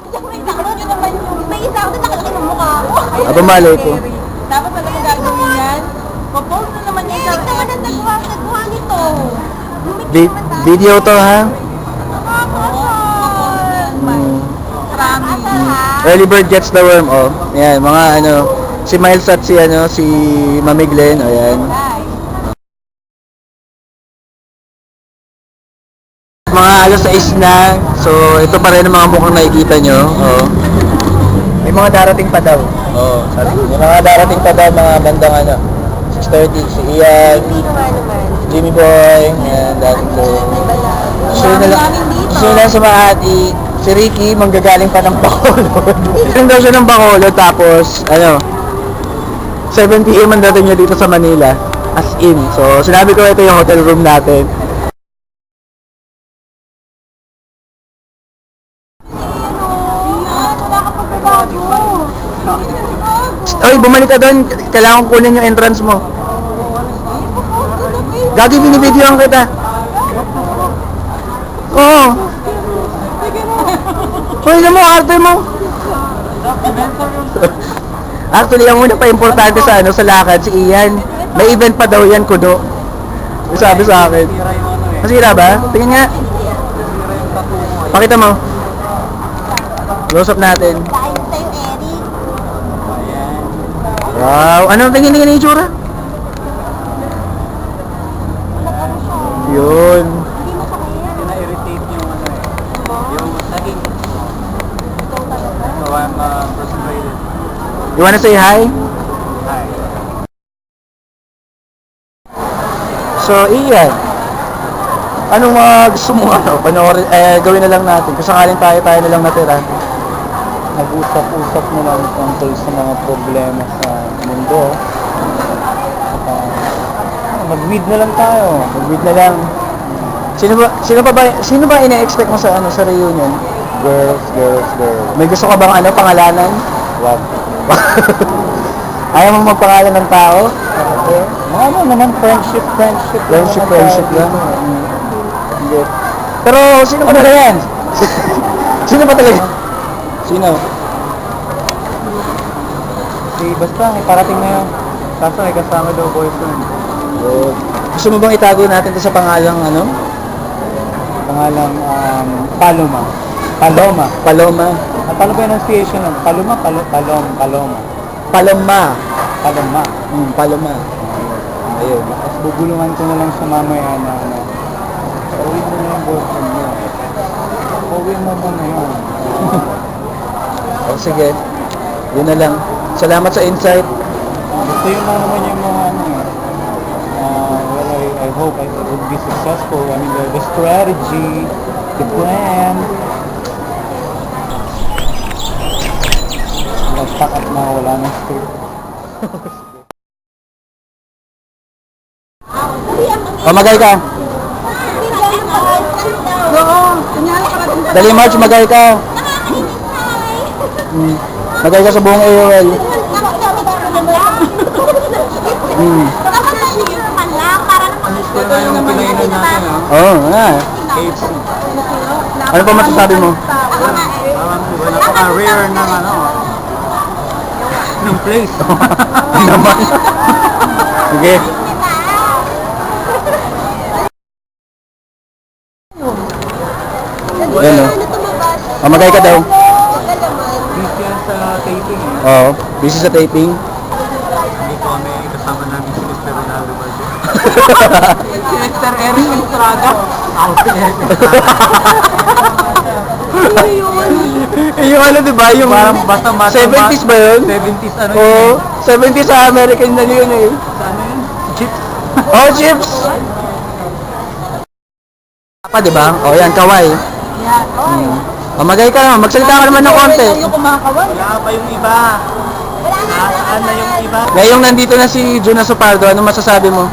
May isa ako naman yung... May isa ako na nakalaki ng mukha ko. Abang malay ko. Dapat talaga gagawin yan. Papost na naman yan. Hindi naman ang nagawa nito. Video to ha? Early bird gets the worm, oh. Ayan, mga ano, si Miles at si ano, si Mami Glenn, oh, ayan. Mga alas 6 na, so ito pa rin ang mga mukhang nakikita nyo, oh. May mga darating pa daw. Oh, may mga darating pa daw mga bandang ano, 6:30, si Ian, Jimmy Boy, ayan, dating ko. Gusto nila sa mga ati, si Ricky, manggagaling pa ng Bacolod. Galing daw siya ng Bacolod, tapos, ano, 7 p.m. ang dating niya dito sa Manila, as in. So, sinabi ko ito yung hotel room natin. Oy, bumalik ka doon. Kailangan kunin yung entrance mo. Gagi, binibidyoan kita. Oo. Hoy, mo, arte mo. Actually, ang una pa importante sa ano, sa lakad, si Ian. May event pa daw yan, kudo. Sabi sa akin. Masira ba? Tingnan nga. Pakita mo. Close up natin. Wow, anong tingin yung itsura? Yun. Na-irritate yung ano eh. Yung naging... So I'm frustrated. You wanna say hi? Hi. So, Ian. Anong gusto mo ano? Panoorin, gawin na lang natin. Kung sakaling tayo na lang natira. Nag-usap-usap na lang tungkol sa mga problema sa mundo. Mag-weed na lang tayo. Mag-weed na lang. Sino ba ina-expect mo sa ano sa reunion? Girls. May gusto ka bang ano pangalanan? Wag. Ayaw mo magpangalan ng tao? Okay. Ano naman friendship lang. Hindi. Pero sino ba talaga yan? Sino ba talaga? Sino? Basta, may parating na yun. Kaso may kasama daw boyfriend. Good. Gusto mo bang itago natin ito sa pangalang ano? Pangalang Paloma. Paloma. At paano ba yung pronunciation nun? Paloma. Paloma. Paloma. Ayun. Tapos bubulungan ko na lang sa mamaya na ano. Pauwi mo na yung boyfriend mo. Pauwi mo na yun. O sige. Yun na lang. Salamat sa insight. Gusto yun lang naman yung mga ano eh. Well, I hope I would be successful. I mean, the strategy, the plan. Nag-pack up na wala ng script. Magay ka. Dali March, magay ka. Magay ka sa buong AOL. Ito na yung pinainan natin, ha? Oo, nga. Ano pa masasabi mo? Parang iba, napaka-rare ng ano, ng place. Naman. Sige. Ayan o. Magay ka daw. Busy yan sa taping, eh. Oo, busy sa taping. Hindi ko kami kasama namin si Mr. Ronaldo Valdez. Si Mr. Eric Estrada. Yung ano diba? Yung Parang basta 70s ba yun? 70s ano Oo, yun? 70s sa American na yun eh. Sa ano yun? Chips. Oh, chips! Pa, diba? O yan, kaway. Magay ka, magsalita ka naman ng konti. Wala pa yung iba. Nasaan na yung iba? Ngayong nandito na si Juna Sopardo, ano masasabi mo?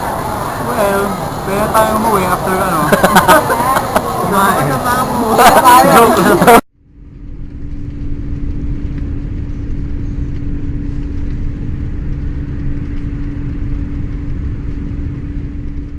Well, pwede tayong umuwi after ano. Kumain. Joke lang.